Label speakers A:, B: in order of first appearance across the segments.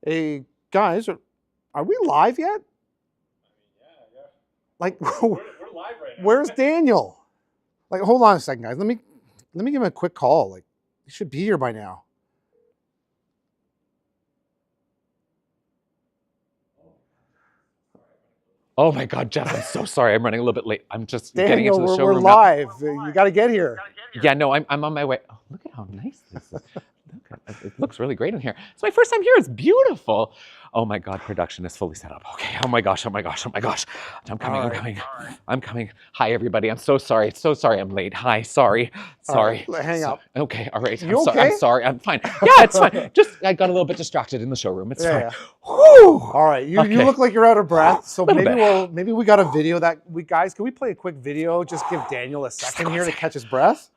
A: Hey guys, are we live yet?
B: Yeah.
A: Like,
B: we're live right now.
A: Where's Daniel? Like, hold on a second, guys. Let me give him a quick call. Like, he should be here by now.
B: Oh my God, Jeff, I'm so sorry. I'm running a little bit late. I'm just
A: Daniel,
B: getting into the showroom.
A: we're live. You got to get here.
B: Yeah, no, I'm on my way. Oh, look at how nice this is. Look at, it looks really great in here. It's my first time here. It's beautiful. Oh my God, production is fully set up. Okay. Oh my gosh. I'm coming. I'm coming. Hi, everybody. I'm so sorry. I'm late. Hi. Sorry.
A: Right, hang up.
B: Okay. All right.
A: You okay?
B: I'm sorry. I'm fine. Yeah, it's fine. I got a little bit distracted in the showroom. It's fine.
A: Yeah.
B: Whew.
A: All right. You look like you're out of breath. So maybe we got a video that guys, can we play a quick video? Just give Daniel a second here to catch his breath.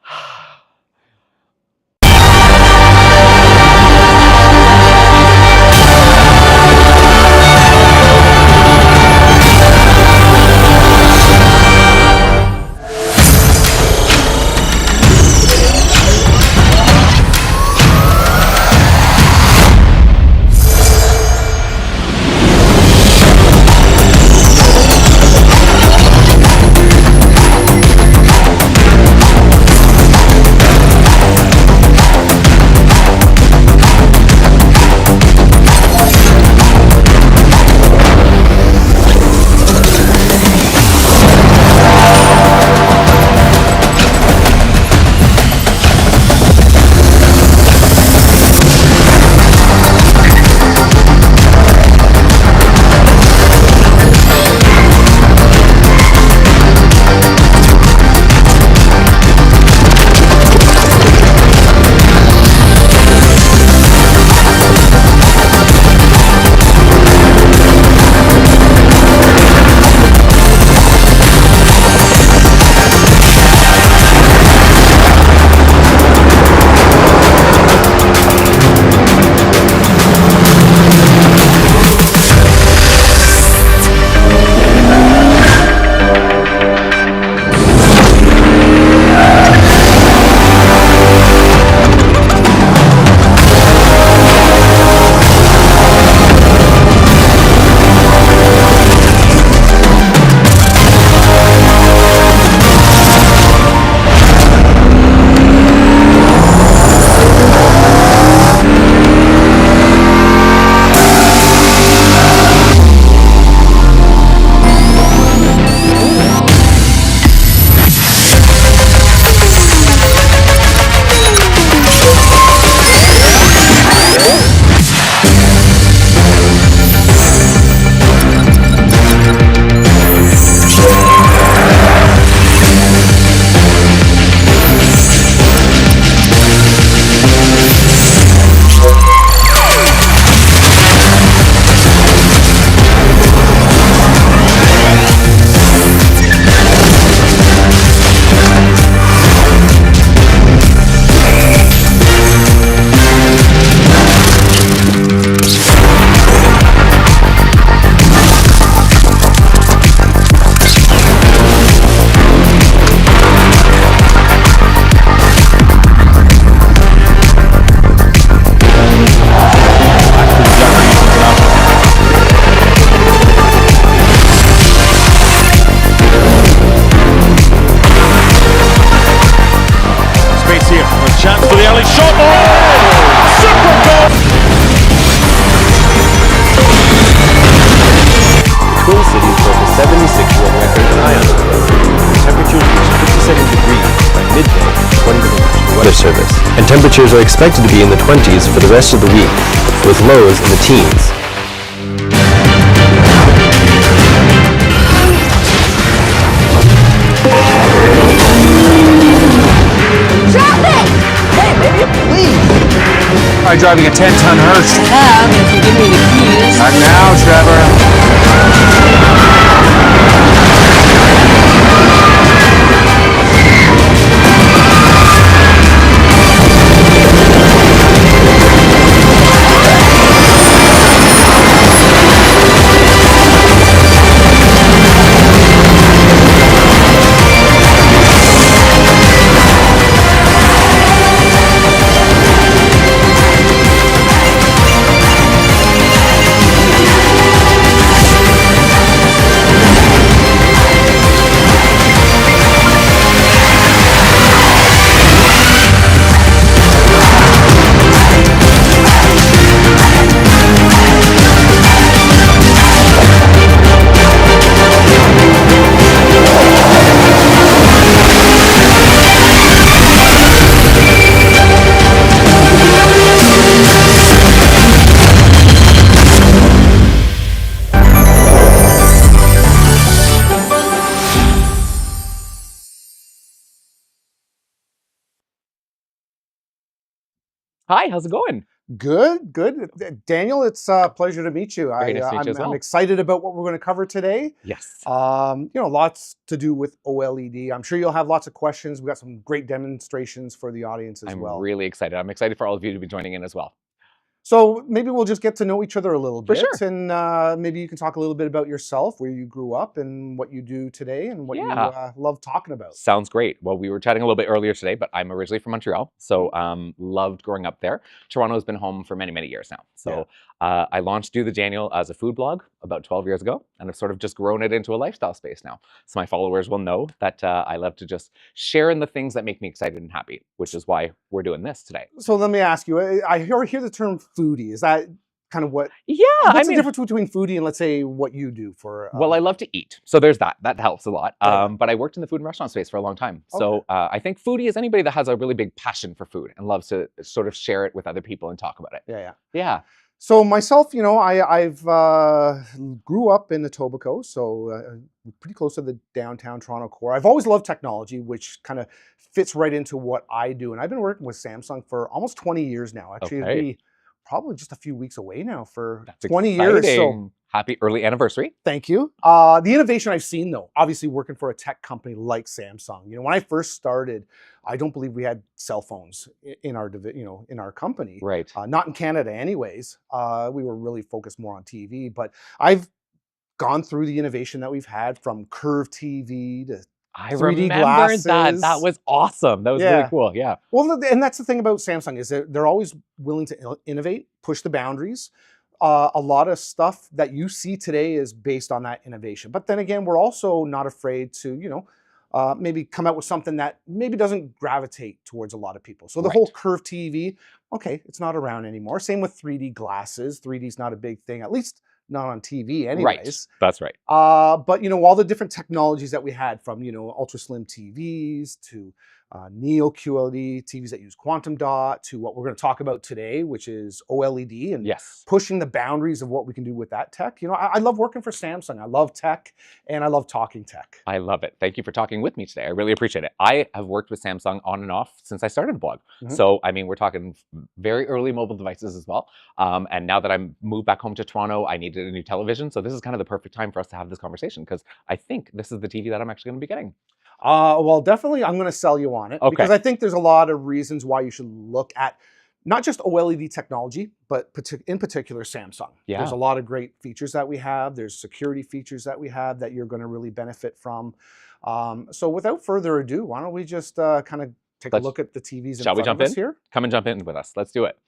C: Chance for the alley shot. Oh! Super goal!
D: Twin Cities broke a 76 world record high on the road. Temperatures reached 57 degrees by midday, according to the National Weather Service. And temperatures are expected to be in the 20s for the rest of the week, with lows in the teens.
C: I'm driving a 10-ton hearse.
E: If you give me the keys.
C: Not now, Trevor.
B: Hi, how's it going?
A: Good, good. Daniel, it's a pleasure to meet you.
B: Great to meet you as
A: I'm
B: well.
A: excited about what we're going to cover today.
B: Yes.
A: Lots to do with OLED. I'm sure you'll have lots of questions. We've got some great demonstrations for the audience as
B: I'm
A: well.
B: really excited. I'm excited for all of you to be joining in as well.
A: So maybe we'll just get to know each other a little
B: For
A: bit,
B: sure.
A: and maybe you can talk a little bit about yourself, where you grew up, and what you do today, and what you love talking about.
B: Sounds great. Well, we were chatting a little bit earlier today, but I'm originally from Montreal, so loved growing up there. Toronto's been home for many, many years now. So I launched Do the Daniel as a food blog about 12 years ago, and I've sort of just grown it into a lifestyle space now. So my followers will know that I love to just share in the things that make me excited and happy, which is why we're doing this today.
A: So let me ask you, I hear the term foodie. Is that kind of what?
B: Yeah,
A: What's the difference between foodie and, let's say, what you do for?
B: Well, I love to eat, so there's that. That helps a lot.
A: Right.
B: But I worked in the food and restaurant space for a long time.
A: Okay.
B: So I think foodie is anybody that has a really big passion for food and loves to sort of share it with other people and talk about it. Yeah.
A: So myself, I've grew up in Etobicoke, so pretty close to the downtown Toronto core. I've always loved technology, which kind of fits right into what I do. And I've been working with Samsung for almost 20 years now. Actually, it'll be probably just a few weeks away now for 20 years. So
B: happy early anniversary.
A: Thank you. The innovation I've seen, though, obviously working for a tech company like Samsung. When I first started, I don't believe we had cell phones in our in our company.
B: Right.
A: Not in Canada, anyways. We were really focused more on TV. But I've gone through the innovation that we've had, from curved TV to 3D glasses.
B: That was awesome. That was really cool. Yeah.
A: Well, and that's the thing about Samsung, is that they're always willing to innovate, push the boundaries. A lot of stuff that you see today is based on that innovation. But then again, we're also not afraid to, maybe come out with something that maybe doesn't gravitate towards a lot of people. So the whole curved TV, okay, it's not around anymore. Same with 3D glasses. 3D is not a big thing, at least not on TV anyways.
B: Right. That's right.
A: But, all the different technologies that we had, from, ultra slim TVs to Neo QLED TVs that use quantum dot, to what we're going to talk about today, which is OLED, and pushing the boundaries of what we can do with that tech. I love working for Samsung. I love tech, and I love talking tech.
B: I love it. Thank you for talking with me today. I really appreciate it. I have worked with Samsung on and off since I started a blog. So, I mean, we're talking very early mobile devices as well. And now that I'm moved back home to Toronto, I needed a new television. So this is kind of the perfect time for us to have this conversation, because I think this is the TV that I'm actually going to be getting.
A: Well, definitely I'm going to sell you on it, because I think there's a lot of reasons why you should look at not just OLED technology, but in particular Samsung. There's a lot of great features that we have. There's security features that we have that you're going to really benefit from. So without further ado, why don't we just kind of take a look at the TVs in front of us here?
B: Come and jump in with us. Let's do it.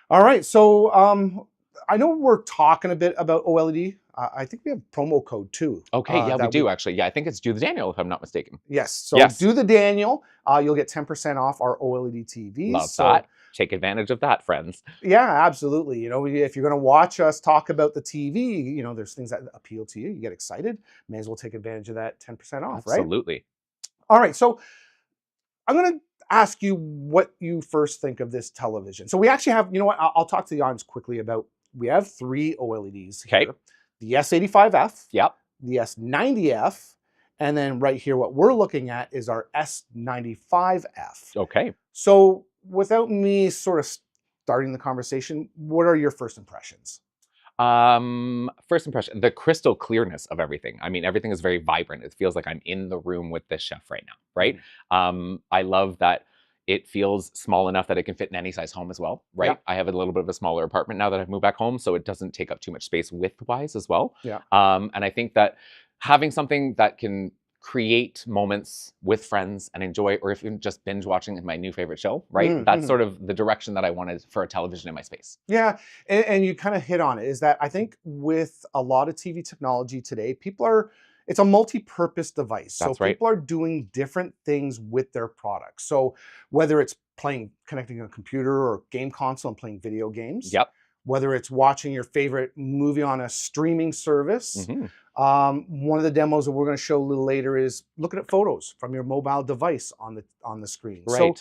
A: All right. So I know we're talking a bit about OLED. I think we have promo code too.
B: Okay, yeah, we do actually. Yeah, I think it's Do the Daniel, if I'm not mistaken.
A: Yes, so Do the Daniel, you'll get 10% off our OLED TVs.
B: Love that. Take advantage of that, friends.
A: Yeah, absolutely. If you're going to watch us talk about the TV, there's things that appeal to you. You get excited. May as well take advantage of that 10% off, right?
B: Absolutely.
A: All right, so I'm going to ask you what you first think of this television. So we actually have, I'll talk to the audience quickly about, we have 3 OLEDs here. The S85F, the S90F, and then right here, what we're looking at is our S95F.
B: Okay.
A: So without me sort of starting the conversation, what are your first impressions?
B: First impression, the crystal clearness of everything. I mean, everything is very vibrant. It feels like I'm in the room with this chef right now, right? I love that it feels small enough that it can fit in any size home as well, right?
A: Yeah.
B: I have a little bit of a smaller apartment now that I've moved back home, so it doesn't take up too much space width-wise as well.
A: Yeah.
B: And I think that having something that can create moments with friends and enjoy, or if you're just binge watching my new favorite show, right? That's sort of the direction that I wanted for a television in my space.
A: Yeah, and you kind of hit on it, is that I think with a lot of TV technology today, it's a multi-purpose device. So people are doing different things with their products. So whether it's connecting a computer or game console and playing video games, whether it's watching your favorite movie on a streaming service. One of the demos that we're going to show a little later is looking at photos from your mobile device on the screen. So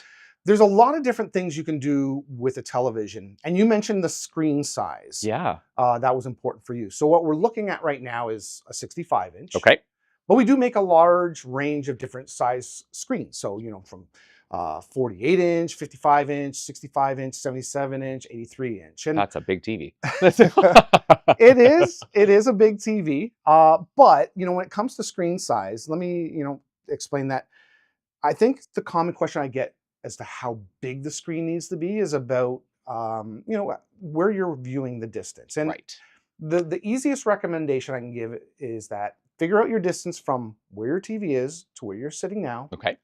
A: there's a lot of different things you can do with a television. And you mentioned the screen size.
B: Yeah.
A: That was important for you. So what we're looking at right now is a 65-inch.
B: Okay.
A: But we do make a large range of different size screens. So, from 48 inch, 55 inch, 65 inch, 77 inch, 83 inch. And
B: That's a big TV.
A: it is a big TV. But, when it comes to screen size, let me, explain that. I think the common question I get as to how big the screen needs to be is about, where you're viewing the distance. And
B: Right.
A: the easiest recommendation I can give is that figure out your distance from where your TV is to where you're sitting now.
B: Okay.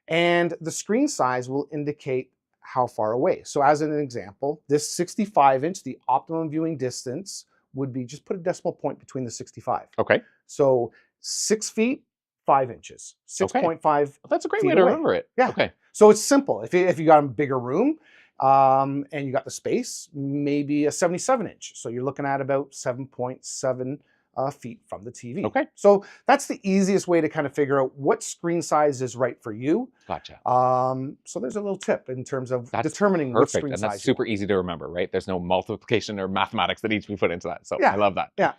A: And the screen size will indicate how far away. So as an example, this 65 inch, the optimum viewing distance would be, just put a decimal point between the 65.
B: Okay.
A: So 6 feet, 5 inches, 6.5.
B: Well, that's a great
A: feet
B: way to
A: away.
B: remember it.
A: Yeah.
B: Okay.
A: So it's simple. If you got a bigger room and you got the space, maybe a 77 inch. So you're looking at about 7.7 feet from the TV.
B: Okay.
A: So that's the easiest way to kind of figure out what screen size is right for you.
B: Gotcha.
A: So there's a little tip in terms of
B: That's
A: determining what
B: perfect.
A: screen
B: And
A: size
B: that's
A: you
B: super easy to remember, right? There's no multiplication or mathematics that needs to be put into that. So
A: Yeah.
B: I love that.
A: Yeah.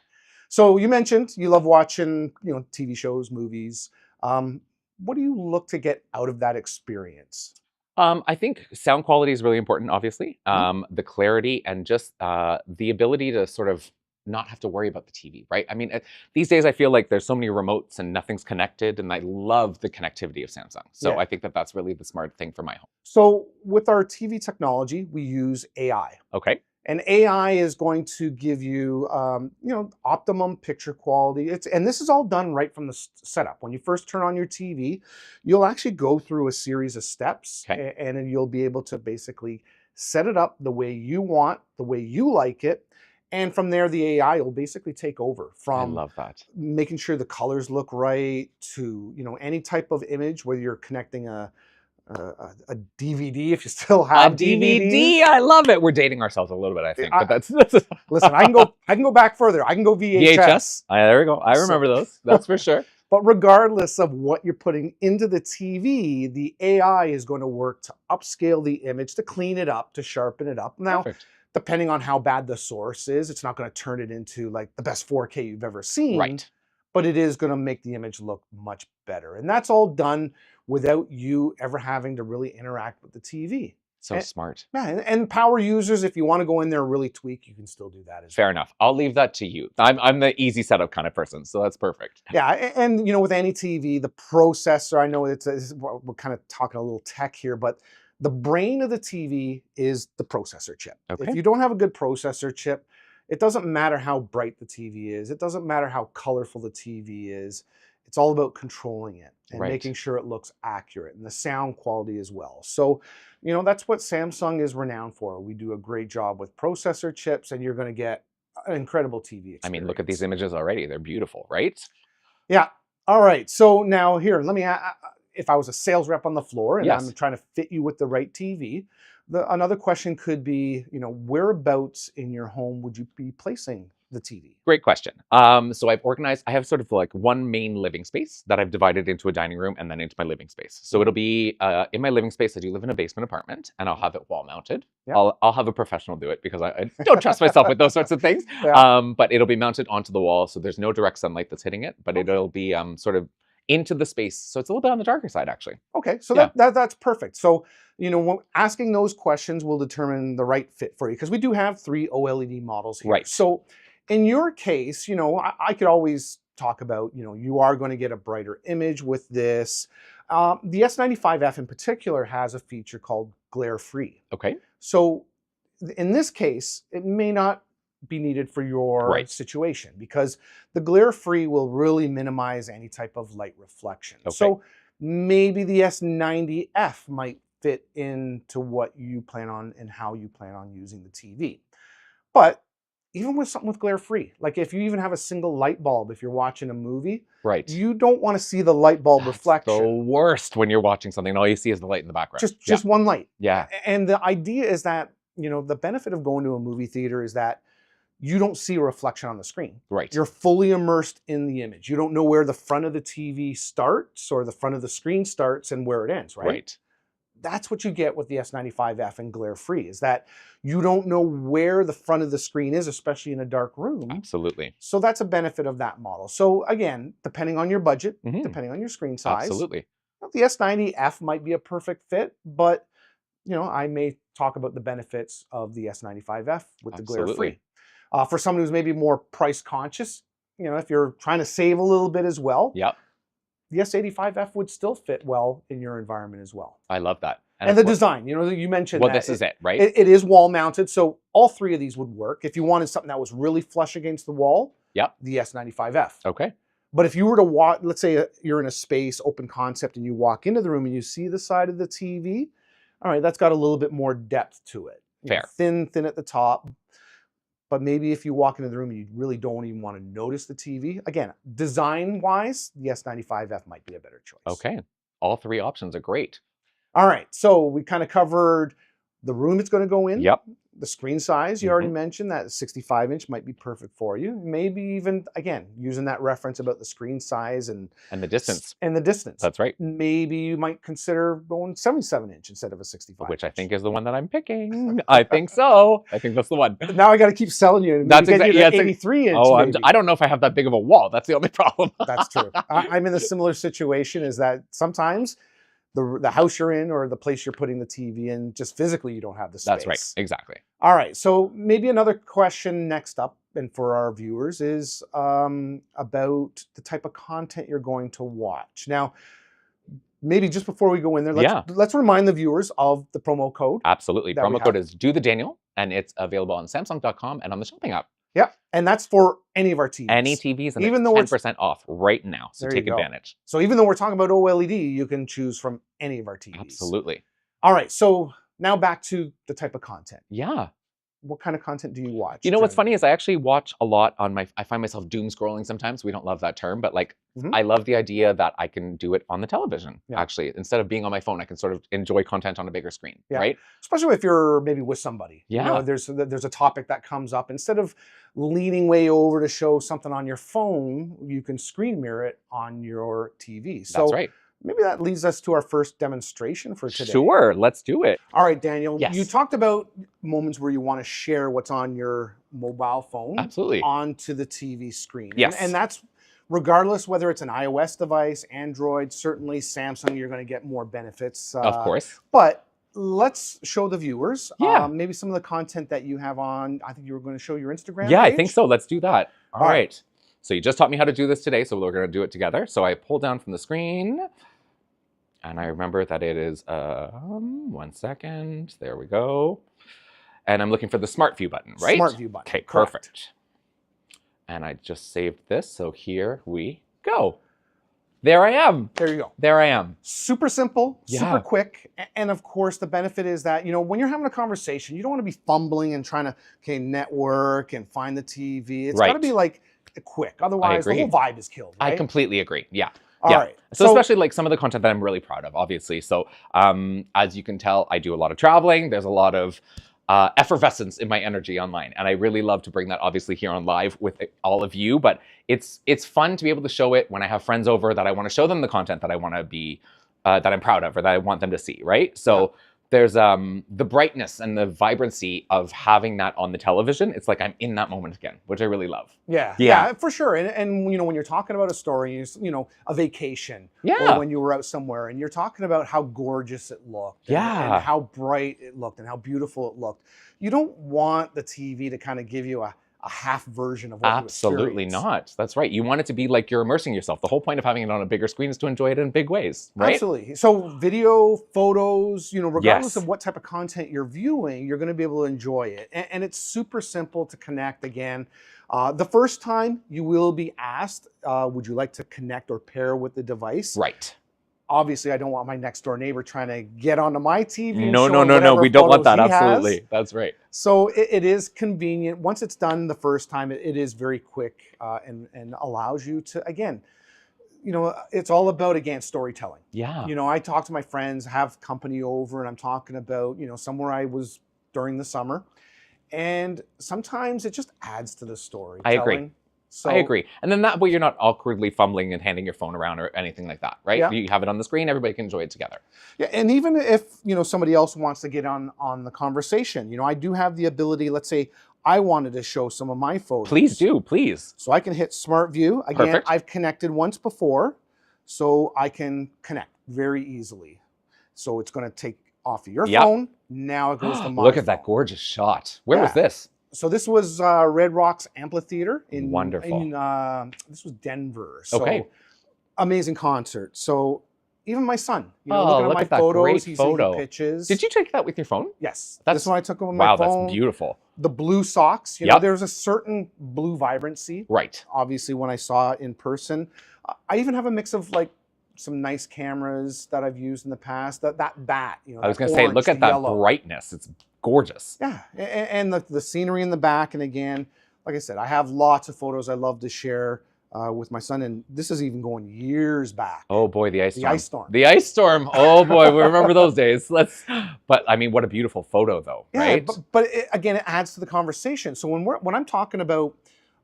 A: So you mentioned you love watching, TV shows, movies. What do you look to get out of that experience?
B: I think sound quality is really important, obviously. The clarity and just the ability to sort of not have to worry about the TV, right? I mean, these days I feel like there's so many remotes and nothing's connected, and I love the connectivity of Samsung. So
A: Yeah.
B: I think that that's really the smart thing for my home.
A: So with our TV technology, we use AI.
B: Okay.
A: And AI is going to give you, optimum picture quality. And this is all done right from the setup. When you first turn on your TV, you'll actually go through a series of steps,
B: Okay.
A: and then you'll be able to basically set it up the way you want, the way you like it. And from there, the AI will basically take over
B: I
A: from
B: love that.
A: making sure the colors look right to, any type of image, whether you're connecting a DVD, if you still have
B: A
A: DVDs.
B: DVD, I love it. We're dating ourselves a little bit, I think, but that's
A: Listen, I can go back further. I can go VHS.
B: There we go. I remember those. That's for sure.
A: But regardless of what you're putting into the TV, the AI is going to work to upscale the image, to clean it up, to sharpen it up. Now,
B: Perfect.
A: depending on how bad the source is, it's not going to turn it into like the best 4K you've ever seen.
B: Right.
A: But it is going to make the image look much better. And that's all done without you ever having to really interact with the TV.
B: So smart.
A: Yeah, and power users, if you want to go in there and really tweak, you can still do that as well.
B: Fair enough. I'll leave that to you. I'm the easy setup kind of person, so that's perfect.
A: Yeah, and with any TV, the processor, I know we're kind of talking a little tech here, but the brain of the TV is the processor chip.
B: Okay.
A: If you don't have a good processor chip, it doesn't matter how bright the TV is. It doesn't matter how colorful the TV is. It's all about controlling it and
B: Right.
A: making sure it looks accurate, and the sound quality as well. So, that's what Samsung is renowned for. We do a great job with processor chips, and you're going to get an incredible TV experience.
B: I mean, look at these images already. They're beautiful, right?
A: Yeah. All right. So now here, let me, if I was a sales rep on the floor and
B: Yes.
A: I'm trying to fit you with the right TV, another question could be, whereabouts in your home would you be placing the TV?
B: Great question. So I have sort of like one main living space that I've divided into a dining room and then into my living space. So it'll be in my living space. I do live in a basement apartment, and I'll have it wall mounted.
A: Yeah.
B: I'll have a professional do it because I don't trust myself with those sorts of things.
A: Yeah.
B: But it'll be mounted onto the wall, so there's no direct sunlight that's hitting it, but it'll be sort of into the space. So it's a little bit on the darker side, actually.
A: Okay. So
B: Yeah.
A: that's perfect. So, asking those questions will determine the right fit for you, because we do have 3 OLED models here.
B: Right.
A: So in your case, I could always talk about, you are going to get a brighter image with this. The S95F in particular has a feature called glare free.
B: Okay.
A: So in this case, it may not be needed for your
B: Right.
A: situation, because the glare free will really minimize any type of light reflection.
B: Okay.
A: So maybe the S90F might fit into what you plan on and how you plan on using the TV. But even with something with glare free, like if you even have a single light bulb, if you're watching a movie,
B: Right.
A: you don't want to see the light bulb
B: That's
A: reflection.
B: the worst when you're watching something and all you see is the light in the background.
A: Just one light.
B: Yeah.
A: And the idea is that, the benefit of going to a movie theater is that you don't see a reflection on the screen.
B: Right.
A: You're fully immersed in the image. You don't know where the front of the TV starts or the front of the screen starts and where it ends, right?
B: Right.
A: That's what you get with the S95F and glare-free, is that you don't know where the front of the screen is, especially in a dark room.
B: Absolutely.
A: So that's a benefit of that model. So again, depending on your budget, depending on your screen size,
B: Absolutely.
A: the S90F might be a perfect fit, but I may talk about the benefits of the S95F with the glare-free. For someone who's maybe more price conscious, if you're trying to save a little bit as well,
B: Yep.
A: the S85F would still fit well in your environment as well.
B: I love that.
A: And the design, you mentioned
B: well,
A: that.
B: this is it, right?
A: It is wall mounted, so all three of these would work. If you wanted something that was really flush against the wall,
B: yep,
A: the S95F.
B: Okay.
A: But if you were to walk, let's say you're in a space, open concept, and you walk into the room and you see the side of the TV, all right, that's got a little bit more depth to it.
B: Fair.
A: Thin at the top. But maybe if you walk into the room and you really don't even want to notice the TV, again, design-wise, the S95F might be a better choice.
B: Okay. All three options are great.
A: All right, so we kind of covered the room it's going to go in.
B: Yep.
A: The screen size, you already mentioned that 65-inch might be perfect for you. Maybe even, again, using that reference about the screen size and
B: the distance. That's right.
A: Maybe you might consider going 77-inch instead of a 65.
B: Which I think is the one that I'm picking. I think so. I think that's the one.
A: Now I got to keep selling you.
B: That's exactly
A: 83-inch.
B: Oh, I don't know if I have that big of a wall. That's the only problem.
A: That's true. I'm in a similar situation, is that sometimes the house you're in or the place you're putting the TV in, just physically you don't have the space.
B: That's right, exactly.
A: All right, so maybe another question next up, and for our viewers, is about the type of content you're going to watch. Now, maybe just before we go in there, let's remind the viewers of the promo code.
B: Absolutely. Promo code is DoTheDaniel, and it's available on Samsung.com and on the shopping app.
A: Yeah, and that's for any of our TVs.
B: Any TVs, and
A: even
B: it's
A: though
B: 10% off right now, so take advantage.
A: So even though we're talking about OLED, you can choose from any of our TVs.
B: Absolutely.
A: All right, so now back to the type of content.
B: Yeah.
A: What kind of content do you watch?
B: You know what's funny is I actually watch a lot on I find myself doom scrolling sometimes. We don't love that term, but like I love the idea that I can do it on the television. Actually, instead of being on my phone, I can sort of enjoy content on a bigger screen, right?
A: Especially if you're maybe with somebody.
B: Yeah.
A: There's a topic that comes up. Instead of leaning way over to show something on your phone, you can screen mirror it on your TV. So
B: that's right.
A: Maybe that leads us to our first demonstration for today.
B: Sure, let's do it.
A: All right, Daniel.
B: Yes.
A: You talked about moments where you want to share what's on your mobile phone onto the TV screen.
B: Yes.
A: And that's regardless whether it's an iOS device, Android, certainly Samsung, you're going to get more benefits.
B: Of course.
A: But let's show the viewers maybe some of the content that you have on. I think you were going to show your Instagram
B: Yeah,
A: page?
B: I think so. Let's do that. All right. So you just taught me how to do this today, so we're going to do it together. So I pull down from the screen, and I remember that it is, 1 second, there we go. And I'm looking for the Smart View button, right?
A: Smart View button.
B: Okay, perfect. And I just saved this, so here we go. There I am.
A: There you go.
B: There I am.
A: Super simple, super quick. And of course, the benefit is that, when you're having a conversation, you don't want to be fumbling and trying to, network and find the TV. It's got to be like quick. Otherwise, the whole vibe is killed. Right?
B: I completely agree. Yeah.
A: All right.
B: So especially like some of the content that I'm really proud of, obviously. So as you can tell, I do a lot of traveling. There's a lot of effervescence in my energy online. And I really love to bring that obviously here on live with all of you. But it's fun to be able to show it when I have friends over that I want to show them the content that I want to be, that I'm proud of or that I want them to see, right? So there's the brightness and the vibrancy of having that on the television. It's like I'm in that moment again, which I really love.
A: Yeah, for sure. And when you're talking about a story, a vacation, or when you were out somewhere and you're talking about how gorgeous it looked, and how bright it looked and how beautiful it looked, you don't want the TV to kind of give you a half version of what you experience.
B: Absolutely not. That's right. You want it to be like you're immersing yourself. The whole point of having it on a bigger screen is to enjoy it in big ways, right?
A: Absolutely. So video, photos, regardless of what type of content you're viewing, you're going to be able to enjoy it. And it's super simple to connect again. The first time you will be asked, would you like to connect or pair with the device?
B: Right.
A: Obviously, I don't want my next door neighbor trying to get onto my TV.
B: No. We don't want that. Absolutely. That's right.
A: So it is convenient. Once it's done the first time, it is very quick and allows you to, again, it's all about, again, storytelling.
B: Yeah.
A: I talk to my friends, have company over, and I'm talking about, somewhere I was during the summer. And sometimes it just adds to the story.
B: I agree.
A: So
B: I agree. And then that way you're not awkwardly fumbling and handing your phone around or anything like that, right?
A: Yeah.
B: You have it on the screen, everybody can enjoy it together.
A: Yeah, and even if, somebody else wants to get on the conversation, I do have the ability, let's say I wanted to show some of my photos.
B: Please do, please.
A: So I can hit SmartView. Again,
B: Perfect.
A: I've connected once before, so I can connect very easily. So it's going to take off of your phone. Now it goes to my
B: Look at
A: phone.
B: that gorgeous shot. Where was this?
A: So this was Red Rocks Amphitheater in
B: Wonderful.
A: This was Denver. So
B: Okay.
A: amazing concert. So even my son,
B: Oh,
A: looking
B: look
A: at
B: at
A: my
B: that
A: photos,
B: great
A: he
B: photo.
A: pitches.
B: Did you take that with your phone?
A: Yes.
B: That's
A: This one I took with my phone.
B: Wow, that's beautiful.
A: The blue socks,
B: Yep.
A: there's a certain blue vibrancy.
B: Right.
A: Obviously, when I saw it in person, I even have a mix of like some nice cameras that I've used in the past. That bat,
B: I was going to say, look at that brightness. It's gorgeous.
A: Yeah, and the scenery in the back. And again, like I said, I have lots of photos I love to share with my son, and this is even going years back.
B: Oh boy, the ice storm.
A: The ice storm.
B: The ice storm. Oh boy, we remember those days. But I mean, what a beautiful photo, though, right?
A: But again, it adds to the conversation. So when I'm talking about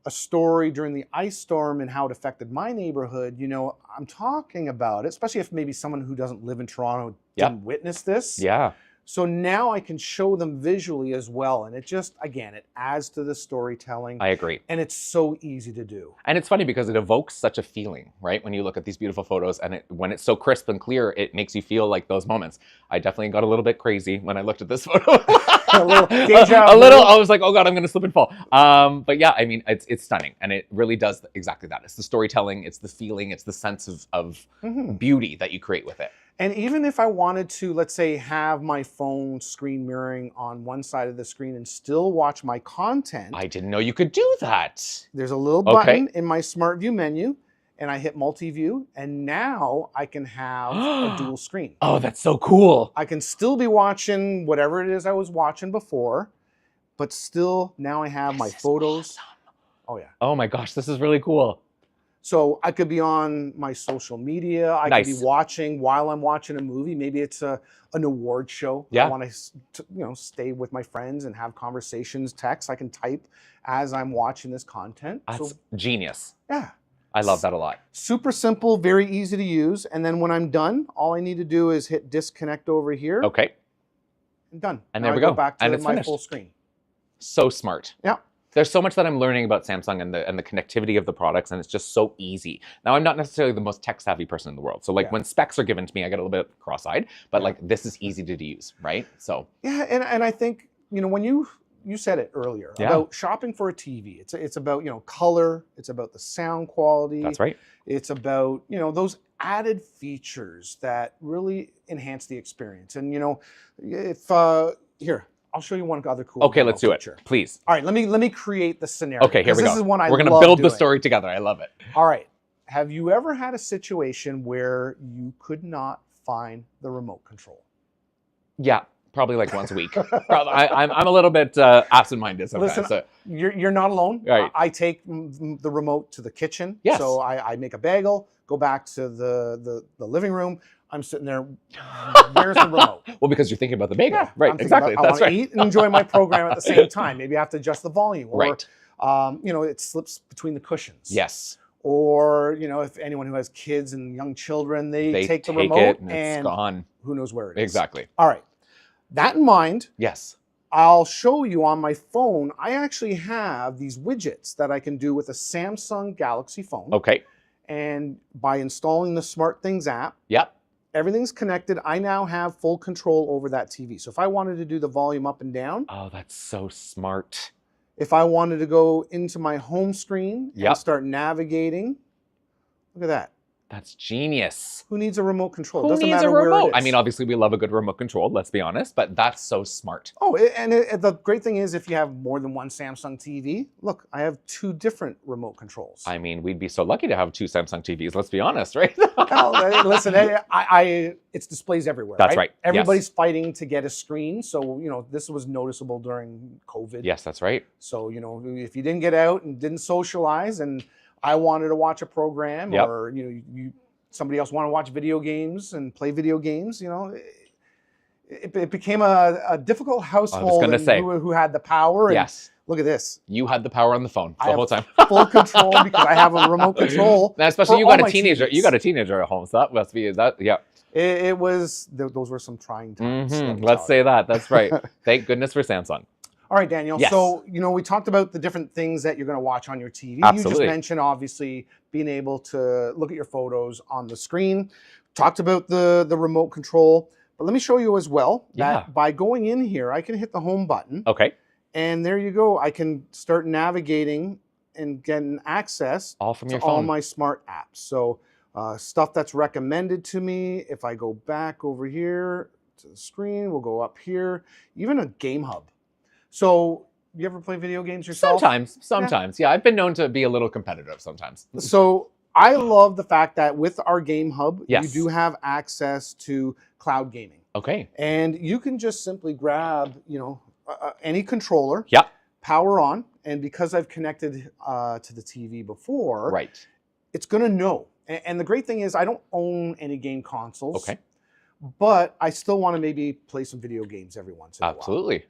A: a story during the ice storm and how it affected my neighborhood, I'm talking about it, especially if maybe someone who doesn't live in Toronto didn't witness this.
B: Yeah.
A: So now I can show them visually as well. And it just, again, it adds to the storytelling.
B: I agree.
A: And it's so easy to do.
B: And it's funny because it evokes such a feeling, right? When you look at these beautiful photos and when it's so crisp and clear, it makes you feel like those moments. I definitely got a little bit crazy when I looked at this photo.
A: A little deja
B: a little,
A: vu.
B: I was like, oh God, I'm going to slip and fall. But yeah, I mean, it's stunning. And it really does exactly that. It's the storytelling, it's the feeling, it's the sense of beauty that you create with it.
A: And even if I wanted to, let's say, have my phone screen mirroring on one side of the screen and still watch my content.
B: I didn't know you could do that.
A: There's a little button in my SmartView menu, and I hit Multiview, and now I can have a dual screen.
B: Oh, that's so cool.
A: I can still be watching whatever it is I was watching before, but still now I have my photos.
B: Awesome.
A: Oh, yeah.
B: Oh my gosh, this is really cool.
A: So I could be on my social media. I could be watching while I'm watching a movie. Maybe it's an award show.
B: Yeah.
A: I want to, stay with my friends and have conversations, text. I can type as I'm watching this content.
B: That's genius.
A: Yeah.
B: I love that a lot.
A: Super simple, very easy to use. And then when I'm done, all I need to do is hit disconnect over here.
B: Okay.
A: And done.
B: And
A: now
B: there we
A: I
B: go.
A: Back to
B: And it's
A: my
B: finished.
A: full screen.
B: So smart.
A: Yeah.
B: There's so much that I'm learning about Samsung and the connectivity of the products, and it's just so easy. Now, I'm not necessarily the most tech-savvy person in the world. So, when specs are given to me, I get a little bit cross-eyed. But, this is easy to use, right? So.
A: Yeah, and I think, when you said it earlier about shopping for a TV, it's about, color. It's about the sound quality.
B: That's right.
A: It's about, those added features that really enhance the experience. And, if, here, I'll show you one other cool.
B: Okay, let's do it, please.
A: All right, let me create the scenario.
B: Okay, here we go.
A: This is one
B: We're gonna build the story together. I love it.
A: All right. Have you ever had a situation where you could not find the remote control?
B: Yeah, probably like once a week. I'm a little bit absent-minded sometimes.
A: Listen,
B: so.
A: you're not alone.
B: Right.
A: I take the remote to the kitchen.
B: Yes.
A: So I make a bagel, go back to the living room. I'm sitting there. Where's the remote?
B: Well, because you're thinking about the bagel.
A: Yeah,
B: Right, exactly.
A: I
B: That's
A: want to
B: right.
A: eat and enjoy my program at the same time. Maybe I have to adjust the volume. Or,
B: Right.
A: it slips between the cushions.
B: Yes.
A: Or, if anyone who has kids and young children, they take the
B: it
A: remote
B: and it's gone.
A: Who knows where it is.
B: Exactly.
A: All right. That in mind,
B: Yes.
A: I'll show you on my phone. I actually have these widgets that I can do with a Samsung Galaxy phone.
B: Okay.
A: And by installing the SmartThings app,
B: Yep.
A: everything's connected. I now have full control over that TV. So if I wanted to do the volume up and down,
B: Oh, that's so smart.
A: if I wanted to go into my home screen
B: Yep.
A: and start navigating, look at that.
B: That's genius.
A: Who needs a remote control?
B: Who
A: Doesn't
B: needs
A: matter
B: a
A: where
B: remote?
A: it is.
B: I mean, obviously, we love a good remote control, let's be honest, but that's so smart.
A: Oh, the great thing is if you have more than one Samsung TV, look, I have 2 different remote controls.
B: I mean, we'd be so lucky to have 2 Samsung TVs, let's be honest, right?
A: Well, listen, it's displays everywhere.
B: That's right.
A: Everybody's fighting to get a screen. So, this was noticeable during COVID.
B: Yes, that's right.
A: So, if you didn't get out and didn't socialize and I wanted to watch a program or, somebody else wanted to watch video games and play video games, it became a difficult household
B: gonna say.
A: who had the power. And
B: Yes.
A: look at this.
B: You had the power on the phone the whole time.
A: Full control because I have a remote control.
B: Now, especially
A: for
B: you got
A: all
B: a
A: my
B: teenager.
A: TVs.
B: You got a teenager at home, so that must be that. Yeah.
A: It was, those were some trying times.
B: Let's say that. That's right. Thank goodness for Samsung.
A: All right, Daniel.
B: Yes.
A: So, we talked about the different things that you're going to watch on your TV.
B: Absolutely.
A: You just mentioned, obviously, being able to look at your photos on the screen. Talked about the remote control. But let me show you as well that by going in here, I can hit the home button.
B: Okay.
A: And there you go. I can start navigating and getting access
B: all from your
A: to
B: phone.
A: all my smart apps. So stuff that's recommended to me. If I go back over here to the screen, we'll go up here. Even a game hub. So you ever play video games yourself?
B: Sometimes. Yeah, I've been known to be a little competitive sometimes.
A: So I love the fact that with our game hub,
B: yes.
A: you do have access to cloud gaming.
B: Okay.
A: And you can just simply grab, any controller,
B: yeah.
A: power on, and because I've connected to the TV before,
B: right,
A: it's going to know. And the great thing is I don't own any game consoles.
B: Okay.
A: But I still want to maybe play some video games every once in a while.
B: Absolutely.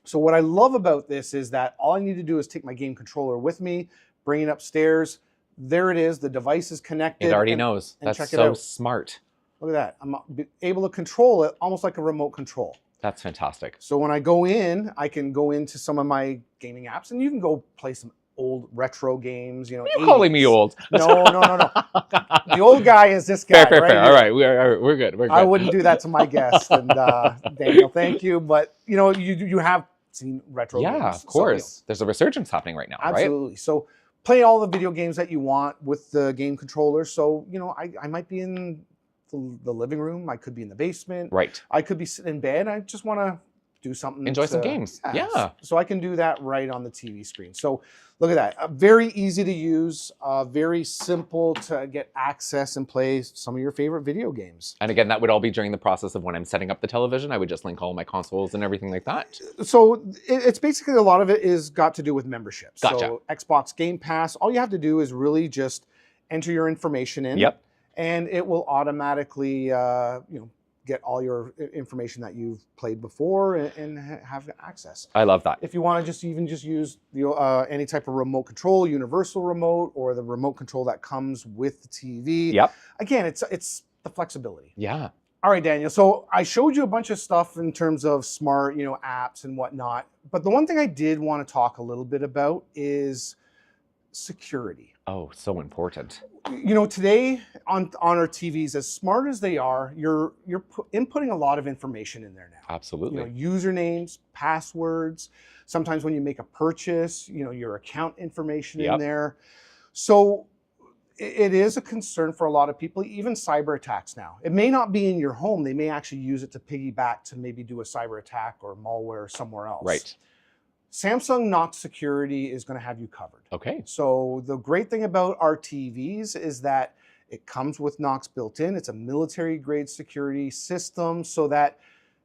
A: So what I love about this is that all I need to do is take my game controller with me, bring it upstairs. There it is. The device is connected.
B: It already knows.
A: And
B: That's
A: check
B: so
A: it out.
B: smart.
A: Look at that. I'm able to control it almost like a remote control.
B: That's fantastic.
A: So when I go in, I can go into some of my gaming apps, and you can go play some old retro games.
B: You're calling me old.
A: No. The old guy is this guy.
B: Fair. All right, we're good. We're good.
A: I wouldn't do that to my guest. And Daniel, thank you. But you have seen retro games.
B: Yeah, of course. So, there's a resurgence happening right now,
A: absolutely.
B: Right?
A: So play all the video games that you want with the game controller. So, I might be in the living room. I could be in the basement.
B: Right.
A: I could be sitting in bed. I just want to do something.
B: Enjoy some games. Yeah.
A: So I can do that right on the TV screen. So look at that. Very easy to use. Very simple to get access and play some of your favorite video games.
B: And again, that would all be during the process of when I'm setting up the television. I would just link all my consoles and everything like that.
A: So it's basically, a lot of it is got to do with memberships.
B: Gotcha.
A: So Xbox Game Pass, all you have to do is really just enter your information in.
B: Yep.
A: And it will automatically, get all your information that you've played before and have access.
B: I love that.
A: If you want to just use the any type of remote control, universal remote, or the remote control that comes with the TV.
B: Yep.
A: Again, it's the flexibility.
B: Yeah.
A: All right, Daniel. So I showed you a bunch of stuff in terms of smart, apps and whatnot. But the one thing I did want to talk a little bit about is security.
B: Oh, so important.
A: Today on our TVs, as smart as they are, you're inputting a lot of information in there now.
B: Absolutely.
A: Usernames, passwords. Sometimes when you make a purchase, your account information in there. So it is a concern for a lot of people, even cyber attacks now. It may not be in your home. They may actually use it to piggyback to maybe do a cyber attack or malware somewhere else.
B: Right. Samsung
A: Knox Security is going to have you covered.
B: Okay.
A: So the great thing about our TVs is that it comes with Knox built in. It's a military grade security system so that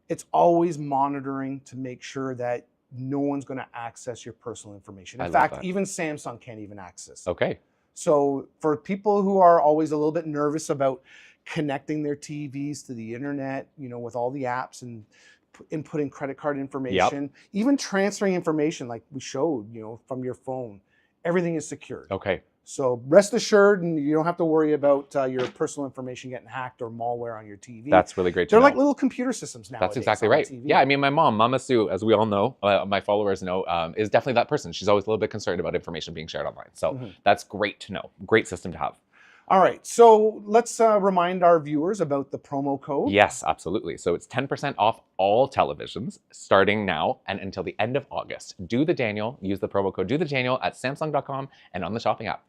A: it's always monitoring to make sure that no one's going to access your personal information. In fact, even Samsung can't even access it.
B: Okay.
A: So for people who are always a little bit nervous about connecting their TVs to the internet, with all the apps and inputting credit card information, even transferring information like we showed, from your phone, everything is secured.
B: Okay.
A: So rest assured, and you don't have to worry about your personal information getting hacked or malware on your TV.
B: That's really great to
A: They're
B: know.
A: like little computer systems now.
B: That's exactly right. Yeah, I mean, my mom, Mama Sue, as we all know, my followers know, is definitely that person. She's always a little bit concerned about information being shared online. So that's great to know. Great system to have.
A: All right, so let's remind our viewers about the promo code.
B: Yes, absolutely. So it's 10% off all televisions starting now and until the end of August. Use the promo code Do the Daniel at Samsung.com and on the shopping app.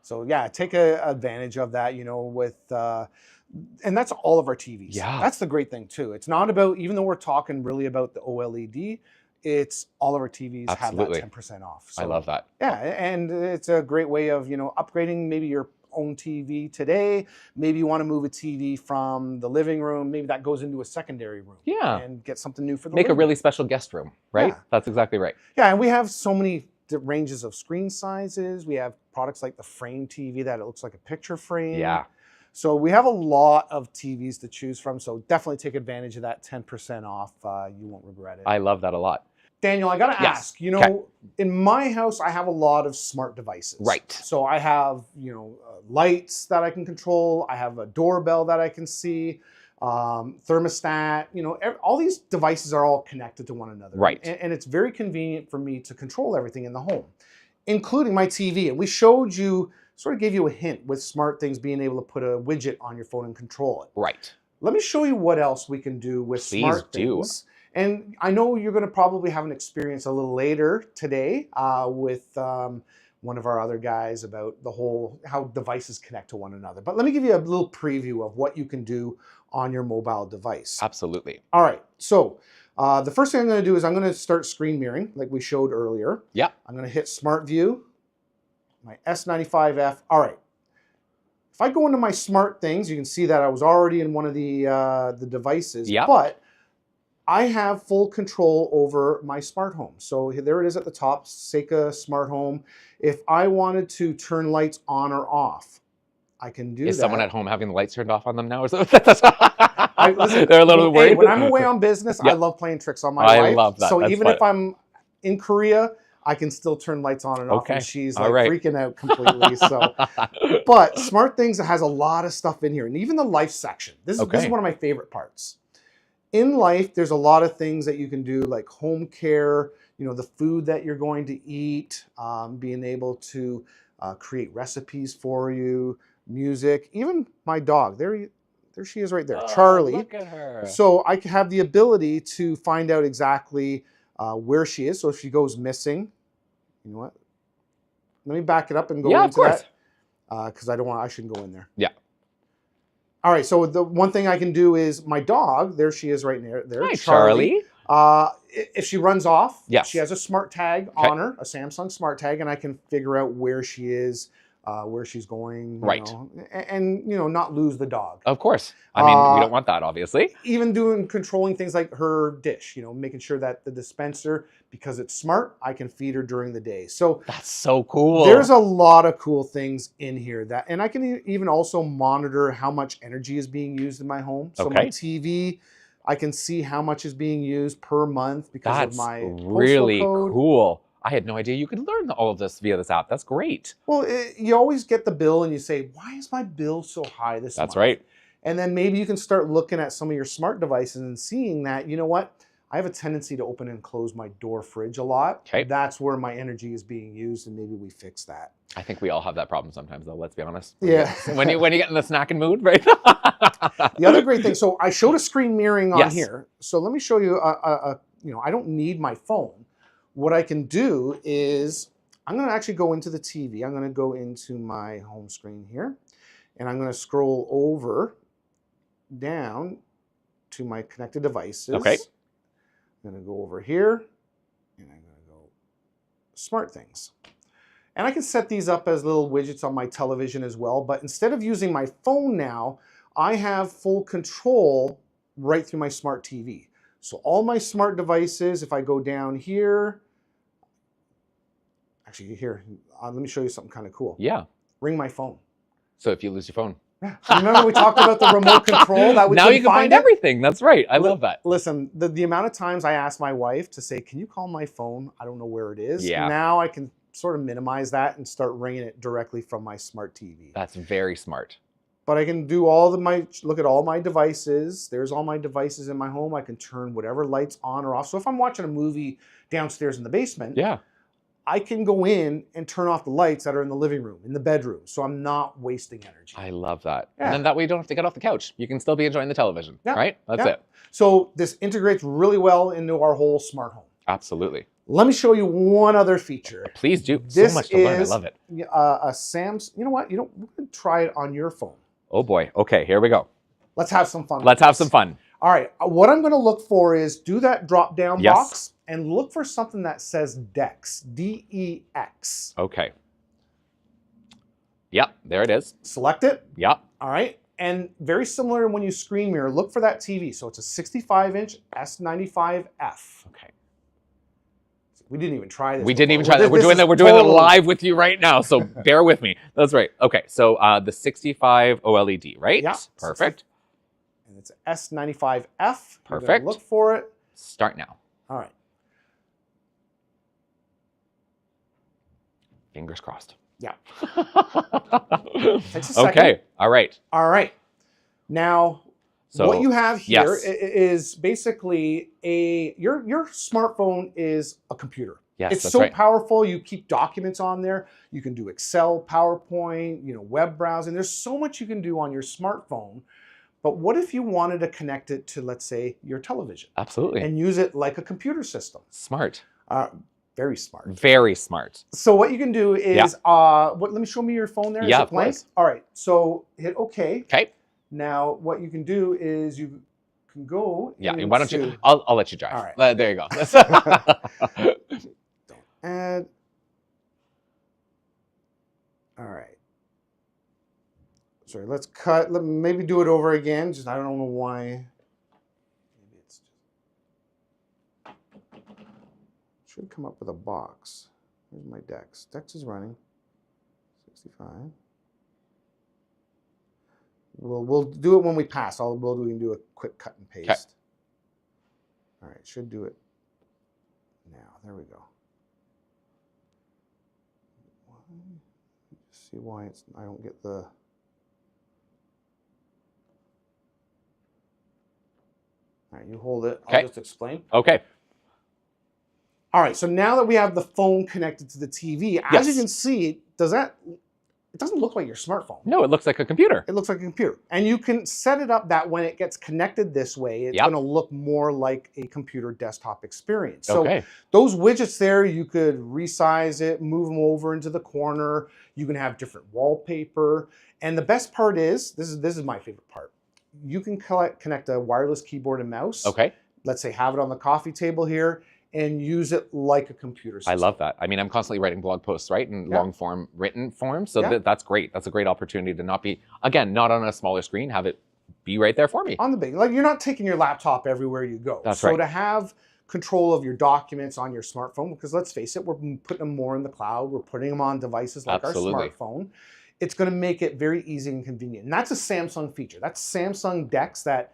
A: So yeah, take advantage of that, with, and that's all of our TVs.
B: Yeah.
A: That's the great thing too. It's not about, even though we're talking really about the OLED, it's all of our TVs
B: Absolutely.
A: have that 10% off. So,
B: I love that.
A: Yeah, and it's a great way of, upgrading maybe your own TV today. Maybe you want to move a TV from the living room. Maybe that goes into a secondary room.
B: Yeah.
A: And get something new for the
B: Make a
A: living
B: really
A: room.
B: special guest room, right?
A: Yeah.
B: That's exactly right.
A: Yeah, and we have so many ranges of screen sizes. We have products like the frame TV that it looks like a picture frame.
B: Yeah.
A: So we have a lot of TVs to choose from. So definitely take advantage of that 10% off. You won't regret it.
B: I love that a lot.
A: Daniel, I got to
B: Yes.
A: ask, you know, in my house, I have a lot of smart devices.
B: Right.
A: So I have, lights that I can control. I have a doorbell that I can see, thermostat, all these devices are all connected to one another.
B: Right.
A: And it's very convenient for me to control everything in the home, including my TV. And we showed you, sort of gave you a hint with SmartThings being able to put a widget on your phone and control it.
B: Right.
A: Let me show you what else we can do with SmartThings. And I know you're going to probably have an experience a little later today with one of our other guys about the whole how devices connect to one another. But let me give you a little preview of what you can do on your mobile device.
B: Absolutely.
A: All right. So the first thing I'm going to do is I'm going to start screen mirroring like we showed earlier.
B: Yeah.
A: I'm going to hit SmartView, my S95F. All right. If I go into my SmartThings, you can see that I was already in one of the devices.
B: Yeah.
A: But I have full control over my smart home. So there it is at the top, Seika Smart Home. If I wanted to turn lights on or off, I can do that.
B: Is someone at home having the lights turned off on them now?
A: Listen,
B: They're a little worried.
A: Hey, when I'm away on business, I love playing tricks on my wife.
B: I love that.
A: So
B: That's
A: even
B: fun.
A: if I'm in Korea, I can still turn lights on and off, and she's like freaking out completely. So, but SmartThings has a lot of stuff in here, and even the life section. This is one of my favorite parts. In life, there's a lot of things that you can do, like home care, the food that you're going to eat, being able to create recipes for you, music, even my dog. There she is right there, Charlie.
B: Look at her.
A: So I have the ability to find out exactly where she is. So if she goes missing, you know what? Let me back it up and go into that. Because I shouldn't go in there.
B: Yeah.
A: All right, so the one thing I can do is my dog, there she is right there.
B: Hi, Charlie.
A: If she runs off,
B: yes.
A: She has a smart tag on her, a Samsung smart tag, and I can figure out where she is, where she's going, and not lose the dog.
B: Of course. I mean, we don't want that, obviously.
A: Even controlling things like her dish, making sure that the dispenser, because it's smart, I can feed her during the day. So
B: that's so cool.
A: There's a lot of cool things in here and I can even also monitor how much energy is being used in my home. So my TV, I can see how much is being used per month because of my
B: really
A: postal code.
B: Cool. I had no idea you could learn all of this via this app. That's great.
A: Well, you always get the bill and you say, why is my bill so high this month?
B: That's right.
A: And then maybe you can start looking at some of your smart devices and seeing that, you know what? I have a tendency to open and close my door fridge a lot.
B: Okay.
A: That's where my energy is being used, and maybe we fix that.
B: I think we all have that problem sometimes, though, let's be honest.
A: Yeah.
B: When you get in the snacking mood, right?
A: The other great thing, so I showed a screen mirroring on here. So let me show you, I don't need my phone. What I can do is, I'm going to actually go into the TV. I'm going to go into my home screen here, and I'm going to scroll over down to my connected devices.
B: Okay.
A: I'm going to go over here, and I'm going to go SmartThings. And I can set these up as little widgets on my television as well, but instead of using my phone now, I have full control right through my smart TV. So all my smart devices, if I go down here, actually here, let me show you something kind of cool.
B: Yeah.
A: Ring my phone.
B: So if you lose your phone.
A: Yeah. Remember we talked about the remote control? That we
B: now you can find everything. That's right. I love that.
A: Listen, the amount of times I asked my wife to say, can you call my phone? I don't know where it is.
B: Yeah.
A: Now I can sort of minimize that and start ringing it directly from my smart TV.
B: That's very smart.
A: But I can do look at all my devices. There's all my devices in my home. I can turn whatever lights on or off. So if I'm watching a movie downstairs in the basement, I can go in and turn off the lights that are in the living room, in the bedroom. So I'm not wasting energy.
B: I love that.
A: Yeah.
B: And then that way you don't have to get off the couch. You can still be enjoying the television, right? That's it.
A: So this integrates really well into our whole smart home.
B: Absolutely.
A: Let me show you one other feature.
B: Please do.
A: This
B: so much to learn. I love it.
A: A Samsung. You know what? We're going to try it on your phone.
B: Oh boy. Okay, here we go.
A: Let's have some fun.
B: Let's have some fun.
A: All right. What I'm going to look for is do that drop down box and look for something that says DEX. D-E-X.
B: Okay. Yep, there it is.
A: Select it.
B: Yep.
A: All right. And very similar when you screen mirror, look for that TV. So it's a 65-inch S95F.
B: Okay.
A: We didn't even try this.
B: We didn't even
A: before.
B: try that. We're doing it live with you right now, so bear with me. That's right. Okay, so the 65 OLED, right?
A: Yeah.
B: Perfect.
A: And it's S95F.
B: Perfect.
A: Look for it.
B: Start now.
A: All right.
B: Fingers crossed.
A: Yeah.
B: Takes
A: a second.
B: Okay. All right.
A: All right. Now,
B: So
A: what you have here
B: yes.
A: is basically your smartphone is a computer.
B: Yes,
A: it's
B: that's
A: so
B: right.
A: powerful. You keep documents on there. You can do Excel, PowerPoint, web browsing. There's so much you can do on your smartphone. But what if you wanted to connect it to, let's say, your television?
B: Absolutely.
A: And use it like a computer system.
B: Smart.
A: Very smart.
B: Very smart.
A: So what you can do is, let me show me your phone there.
B: Yeah,
A: Is it blank?
B: of course.
A: All right. So hit OK.
B: Okay.
A: Now what you can do is you can go.
B: Yeah.
A: into,
B: Why don't you? I'll let you drive.
A: All right.
B: There you go.
A: Add. All right. Sorry. Let's cut. Maybe do it over again. Just I don't know why. Maybe it's just. Should come up with a box. Here's my Dex. Dex is running. 65. We'll do it when we pass. We can do a quick cut and paste.
B: Okay.
A: All right, should do it now. There we go. See why I don't get the. All right, you hold it.
B: Okay.
A: I'll just explain.
B: Okay.
A: All right, so now that we have the phone connected to the TV, as you can see, it doesn't look like your smartphone.
B: No, it looks like a computer.
A: It looks like a computer. And you can set it up that when it gets connected this way, it's going to look more like a computer desktop experience. So those widgets there, you could resize it, move them over into the corner. You can have different wallpaper. And the best part is, this is my favorite part. You can connect a wireless keyboard and mouse.
B: Okay.
A: Let's say have it on the coffee table here and use it like a computer system.
B: I love that. I mean, I'm constantly writing blog posts, right? In long form, written form. So that's great. That's a great opportunity to not be, again, not on a smaller screen, have it be right there for me.
A: On the big, like you're not taking your laptop everywhere you go.
B: That's right.
A: So to have control of your documents on your smartphone, because let's face it, we're putting them more in the cloud. We're putting them on devices like our smartphone. It's going to make it very easy and convenient. And that's a Samsung feature. That's Samsung Dex that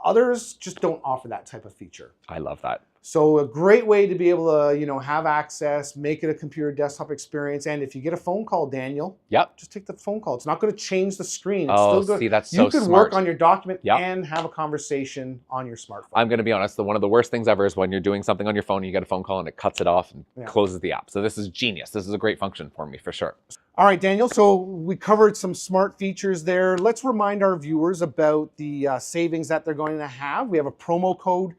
A: others just don't offer that type of feature.
B: I love that.
A: So a great way to be able to, have access, make it a computer desktop experience. And if you get a phone call, Daniel, just take the phone call. It's not going to change the screen. It's still good.
B: See, that's so
A: smart. You could work on your document and have a conversation on your smartphone.
B: I'm going to be honest. One of the worst things ever is when you're doing something on your phone and you get a phone call and it cuts it off and closes the app. So this is genius. This is a great function for me for sure.
A: All right, Daniel, so we covered some smart features there. Let's remind our viewers about the savings that they're going to have. We have a promo code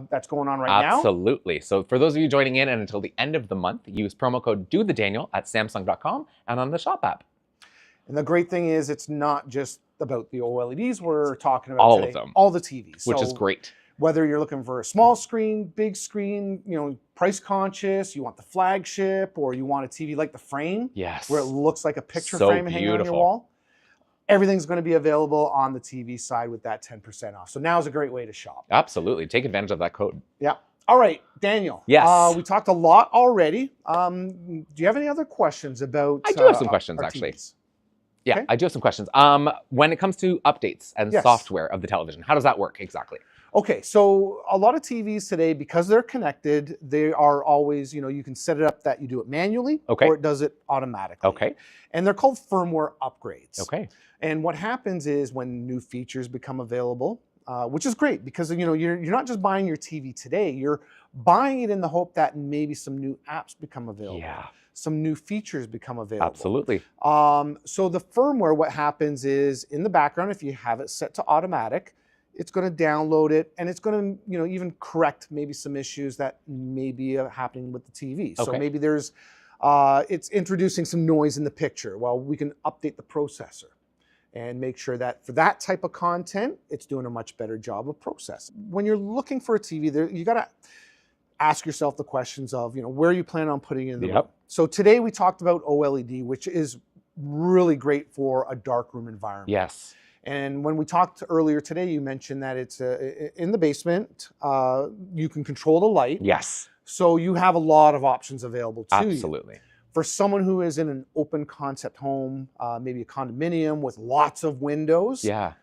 A: that's going on right now.
B: Absolutely. So for those of you joining in and until the end of the month, use promo code DoTheDaniel at Samsung.com and on the Shop app.
A: And the great thing is it's not just about the OLEDs we're talking about
B: all
A: today.
B: Of them.
A: All the TVs.
B: Which is great.
A: Whether you're looking for a small screen, big screen, price conscious, you want the flagship, or you want a TV like the Frame, where it looks like a picture frame hanging on your wall, everything's going to be available on the TV side with that 10% off. So now is a great way to shop.
B: Absolutely. Take advantage of that code.
A: Yeah. All right, Daniel.
B: Yes.
A: We talked a lot already. Do you have any other questions about
B: I do have some questions, actually.
A: TVs?
B: Yeah,
A: Okay.
B: I do have some questions. When it comes to updates and software of the television, how does that work exactly?
A: Okay, so a lot of TVs today, because they're connected, they are always, you can set it up that you do it manually or it does it automatically.
B: Okay.
A: And they're called firmware upgrades.
B: Okay.
A: And what happens is when new features become available, which is great because, you're not just buying your TV today, you're buying it in the hope that maybe some new apps become available.
B: Yeah.
A: Some new features become available.
B: Absolutely.
A: So the firmware, what happens is in the background, if you have it set to automatic, it's going to download it and it's going to, even correct maybe some issues that may be happening with the TV. So maybe there's, it's introducing some noise in the picture. Well, we can update the processor and make sure that for that type of content, it's doing a much better job of processing. When you're looking for a TV, you got to ask yourself the questions of, where you plan on putting it in the room. So today we talked about OLED, which is really great for a darkroom environment.
B: Yes.
A: And when we talked earlier today, you mentioned that it's in the basement. You can control the light.
B: Yes.
A: So you have a lot of options available to you.
B: Absolutely.
A: For someone who is in an open concept home, maybe a condominium with lots of windows,
B: Yeah.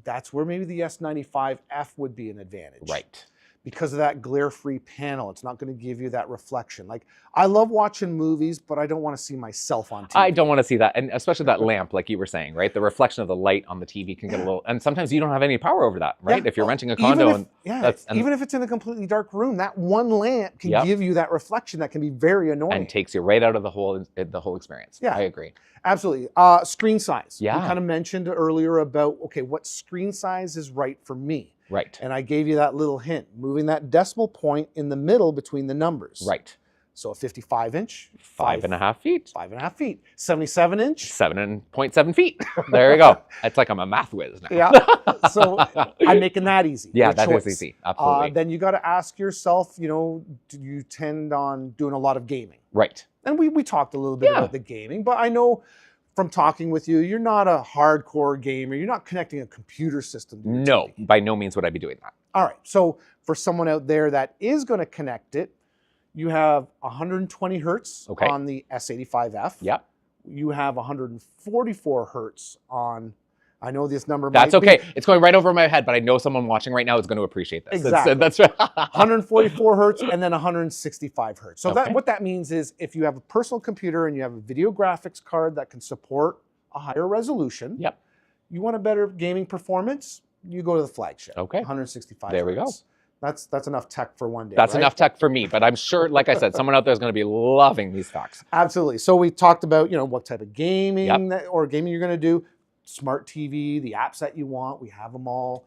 A: that's where maybe the S95F would be an advantage.
B: Right.
A: Because of that glare-free panel, it's not going to give you that reflection. Like, I love watching movies, but I don't want to see myself on TV.
B: I don't want to see that, and especially that lamp, like you were saying, right? The reflection of the light on the TV can get a little, and sometimes you don't have any power over that, right?
A: Yeah.
B: If you're renting a condo,
A: even if it's in a completely dark room, that one lamp can give you that reflection that can be very annoying
B: and takes you right out of the whole experience.
A: Yeah,
B: I agree.
A: Absolutely. Screen size.
B: Yeah.
A: We kind of mentioned earlier about, okay, what screen size is right for me.
B: Right.
A: And I gave you that little hint, moving that decimal point in the middle between the numbers.
B: Right.
A: So a 55-inch.
B: 5.5 feet.
A: 5.5 feet. 77-inch.
B: 7.7 feet. There you go. It's like I'm a math whiz now.
A: Yeah. So I'm making that easy.
B: Yeah,
A: Your
B: that
A: choice.
B: is easy. Absolutely.
A: Then you got to ask yourself, you know, do you tend on doing a lot of gaming?
B: Right.
A: And we talked a little bit about the gaming, but I know from talking with you, you're not a hardcore gamer. You're not connecting a computer system to your
B: No,
A: TV.
B: by no means would I be doing that.
A: All right. So for someone out there that is going to connect it, you have 120 hertz on the S85F.
B: Yeah.
A: You have 144 hertz on, I know this number
B: That's
A: might
B: okay.
A: be,
B: It's going right over my head, but I know someone watching right now is going to appreciate this.
A: Exactly.
B: That's right.
A: 144 hertz and then 165 hertz. So
B: Okay.
A: what that means is if you have a personal computer and you have a video graphics card that can support a higher resolution,
B: Yep.
A: you want a better gaming performance, you go to the flagship.
B: Okay.
A: 165
B: There we go.
A: hertz. That's enough tech for one day.
B: That's
A: right?
B: enough tech for me, but I'm sure, like I said, someone out there is going to be loving these facts.
A: Absolutely. So we talked about, you know, what type of gaming
B: Yep.
A: or gaming you're going to do, smart TV, the apps that you want, we have them all.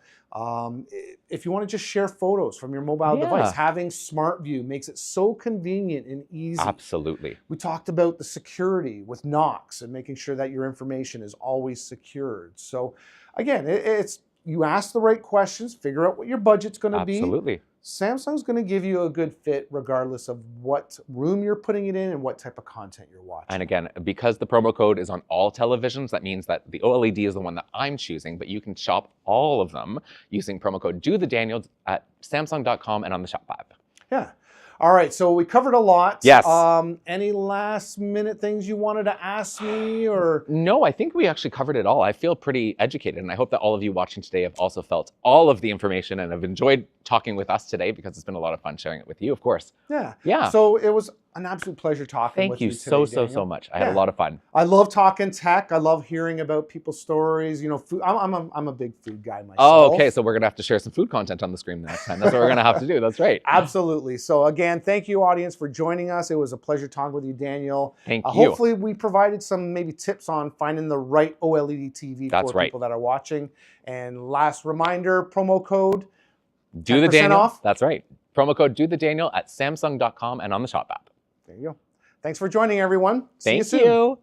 A: If you want to just share photos from your mobile device, having SmartView makes it so convenient and easy.
B: Absolutely.
A: We talked about the security with Knox and making sure that your information is always secured. So again, it's you ask the right questions, figure out what your budget's going to be.
B: Absolutely.
A: Samsung's going to give you a good fit regardless of what room you're putting it in and what type of content you're watching.
B: And again, because the promo code is on all televisions, that means that the OLED is the one that I'm choosing, but you can shop all of them using promo code DoTheDaniel at Samsung.com and on the Shop app.
A: Yeah. All right, so we covered a lot.
B: Yes.
A: Any last minute things you wanted to ask me or?
B: No, I think we actually covered it all. I feel pretty educated, and I hope that all of you watching today have also felt all of the information and have enjoyed talking with us today because it's been a lot of fun sharing it with you, of course.
A: Yeah.
B: Yeah.
A: So it was an absolute pleasure talking with you today,
B: so
A: Daniel.
B: much. I had a lot of fun.
A: I love talking tech. I love hearing about people's stories. You know, food. I'm a big food guy myself.
B: Oh, okay. So we're going to have to share some food content on the screen next time. That's what we're going to have to do. That's right.
A: Absolutely. So again, thank you, audience, for joining us. It was a pleasure talking with you, Daniel.
B: Thank you.
A: Hopefully we provided some maybe tips on finding the right OLED TV for people that are watching. And last reminder, promo code
B: Do the Daniel
A: off.
B: That's right. Promo code Do the Daniel at Samsung.com and on the Shop app.
A: There you go. Thanks for joining, everyone. See you
B: Thank
A: soon.
B: you.